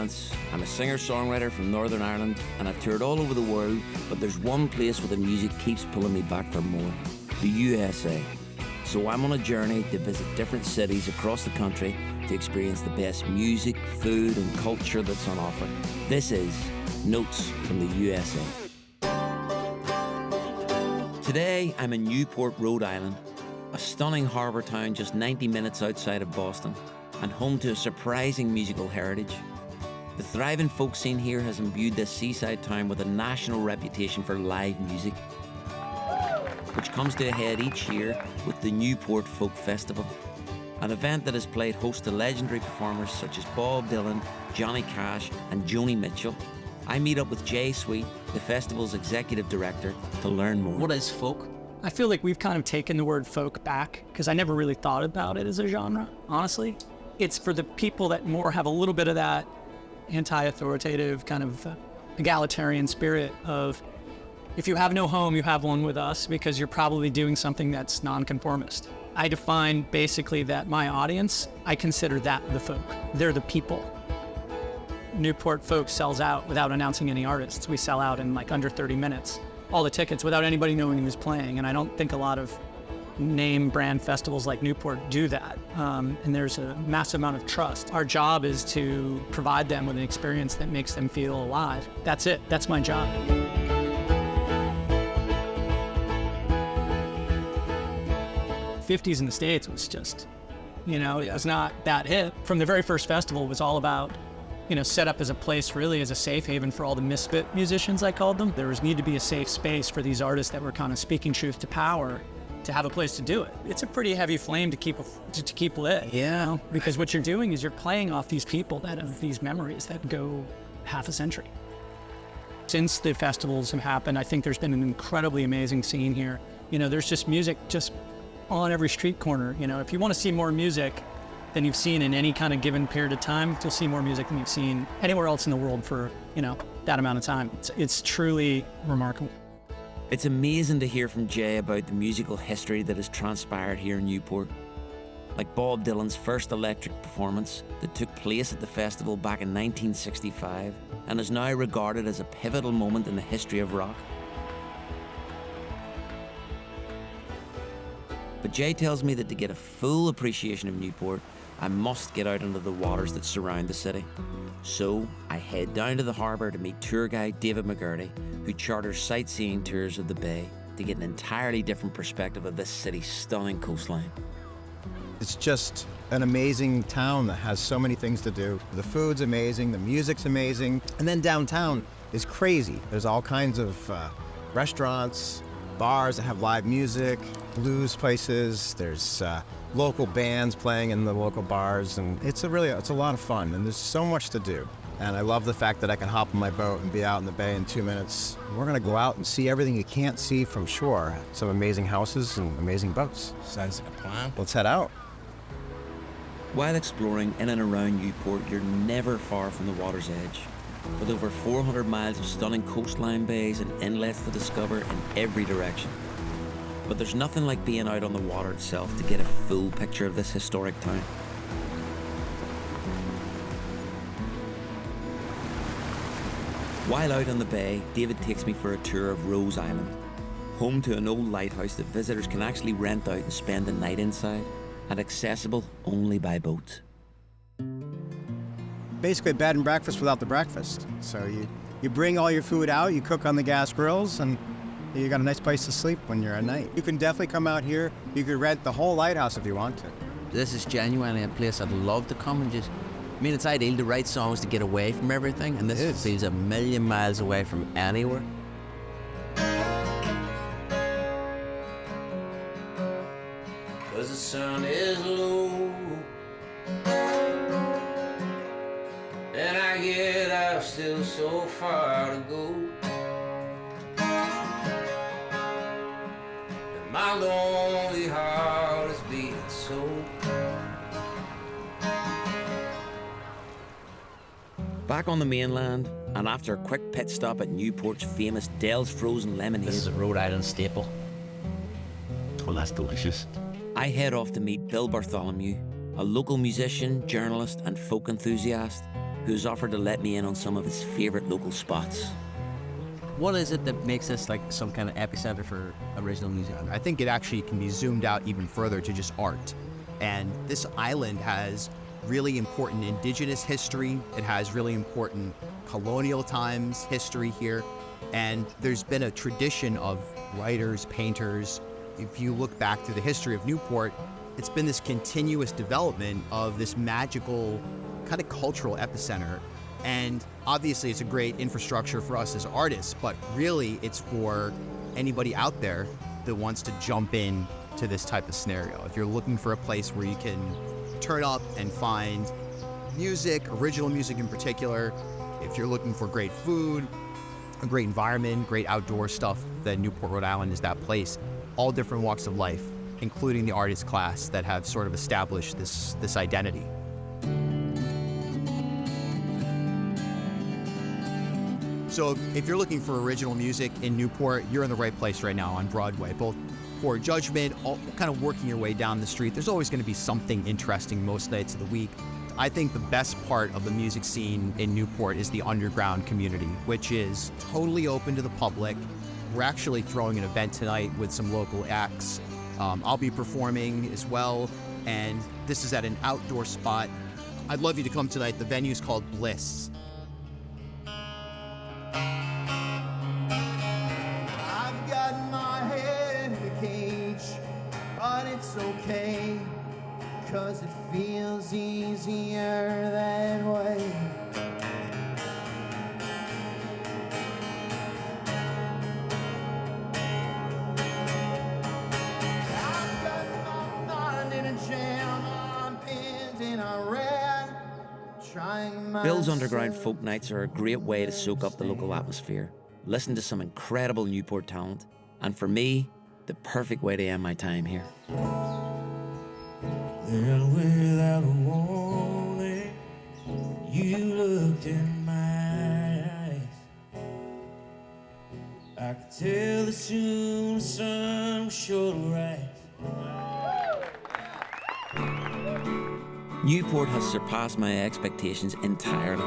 Vance. I'm a singer-songwriter from Northern Ireland, and I've toured all over the world, but there's one place where the music keeps pulling me back for more: the USA. So I'm on a journey to visit different cities across the country to experience the best music, food, and culture that's on offer. This is Notes from the USA. Today, I'm in Newport, Rhode Island, a stunning harbour town just 90 minutes outside of Boston, and home to a surprising musical heritage. The thriving folk scene here has imbued this seaside town with a national reputation for live music, which comes to a head each year with the Newport Folk Festival, an event that has played host to legendary performers such as Bob Dylan, Johnny Cash and Joni Mitchell. I meet up with Jay Sweet, the festival's executive director, to learn more. What is folk? I feel like we've kind of taken the word folk back because I never really thought about it as a genre, honestly. It's for the people that more have a little bit of that anti-authoritative kind of egalitarian spirit of, if you have no home, you have one with us because you're probably doing something that's nonconformist. I define basically that my audience, I consider that the folk. They're the people. Newport Folk sells out without announcing any artists. We sell out in like under 30 minutes. All the tickets without anybody knowing who's playing. And I don't think a lot of name brand festivals like Newport do that. And there's a massive amount of trust. Our job is to provide them with an experience that makes them feel alive. That's it. That's my job. '50s in the States was just, it was not that hip. From the very first festival, it was all about, set up as a place really as a safe haven for all the misfit musicians, I called them. There was need to be a safe space for these artists that were kind of speaking truth to power to have a place to do it. It's a pretty heavy flame to keep lit. Yeah. Because what you're doing is you're playing off these people that have these memories that go half a century. Since the festivals have happened, I think there's been an incredibly amazing scene here. There's just music just on every street corner. If you want to see more music than you've seen in any kind of given period of time, you'll see more music than you've seen anywhere else in the world for, that amount of time. It's truly remarkable. It's amazing to hear from Jay about the musical history that has transpired here in Newport. Like Bob Dylan's first electric performance that took place at the festival back in 1965 and is now regarded as a pivotal moment in the history of rock. But Jay tells me that to get a full appreciation of Newport, I must get out into the waters that surround the city. So I head down to the harbour to meet tour guide David McGurty, who charters sightseeing tours of the bay to get an entirely different perspective of this city's stunning coastline. It's just an amazing town that has so many things to do. The food's amazing, the music's amazing, and then downtown is crazy. There's all kinds of restaurants, bars that have live music, blues places, there's local bands playing in the local bars, and it's a lot of fun, and there's so much to do. And I love the fact that I can hop on my boat and be out in the bay in 2 minutes. We're gonna go out and see everything you can't see from shore. Some amazing houses and amazing boats. Sounds like a plan. Let's head out. While exploring in and around Newport, you're never far from the water's edge. With over 400 miles of stunning coastline bays and inlets to discover in every direction. But there's nothing like being out on the water itself to get a full picture of this historic town. While out on the bay, David takes me for a tour of Rhode Island, home to an old lighthouse that visitors can actually rent out and spend the night inside, and accessible only by boat. Basically a bed and breakfast without the breakfast. So you bring all your food out, you cook on the gas grills, and you got a nice place to sleep when you're at night. You can definitely come out here. You could rent the whole lighthouse if you want to. This is genuinely a place I'd love to come and just, it's ideal to write songs to get away from everything, and this feels a million miles away from anywhere. Cause the sun is low, and I get I've still so far to go. And my lonely heart is beating so. Back on the mainland, and after a quick pit stop at Newport's famous Dell's Frozen Lemonade, This is a Rhode Island staple. Well, that's delicious. I head off to meet Bill Bartholomew, a local musician, journalist, and folk enthusiast. who's offered to let me in on some of his favourite local spots. What is it that makes this like some kind of epicenter for original music? I think it actually can be zoomed out even further to just art. And this island has really important indigenous history. It has really important colonial times history here. And there's been a tradition of writers, painters. If you look back through the history of Newport, it's been this continuous development of this magical kind of cultural epicenter. And obviously it's a great infrastructure for us as artists, but really it's for anybody out there that wants to jump in to this type of scenario. If you're looking for a place where you can turn up and find music, original music in particular, if you're looking for great food, a great environment, great outdoor stuff, then Newport, Rhode Island is that place. All different walks of life, including the artist class that have sort of established this identity. So if you're looking for original music in Newport, you're in the right place right now on Broadway. Both Poor Judgment, all kind of working your way down the street. There's always going to be something interesting most nights of the week. I think the best part of the music scene in Newport is the underground community, which is totally open to the public. We're actually throwing an event tonight with some local acts. I'll be performing as well, and this is at an outdoor spot. I'd love you to come tonight. The venue's called Bliss. I've got my head in the cage, but it's okay, 'cause it feels easier that way. I've got my mind in a jam, I'm pinned in a red, trying my Bill's Underground Folk Nights are a great way to soak up the local atmosphere, listen to some incredible Newport talent, and for me, the perfect way to end my time here. Then without a warning, you looked in my eyes. I could tell that soon the sun was sure to rise. Newport has surpassed my expectations entirely.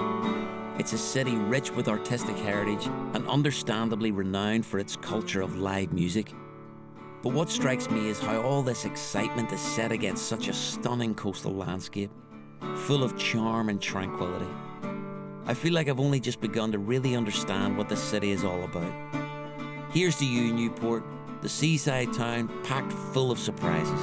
It's a city rich with artistic heritage and understandably renowned for its culture of live music. But what strikes me is how all this excitement is set against such a stunning coastal landscape, full of charm and tranquility. I feel like I've only just begun to really understand what this city is all about. Here's to you, Newport, the seaside town packed full of surprises.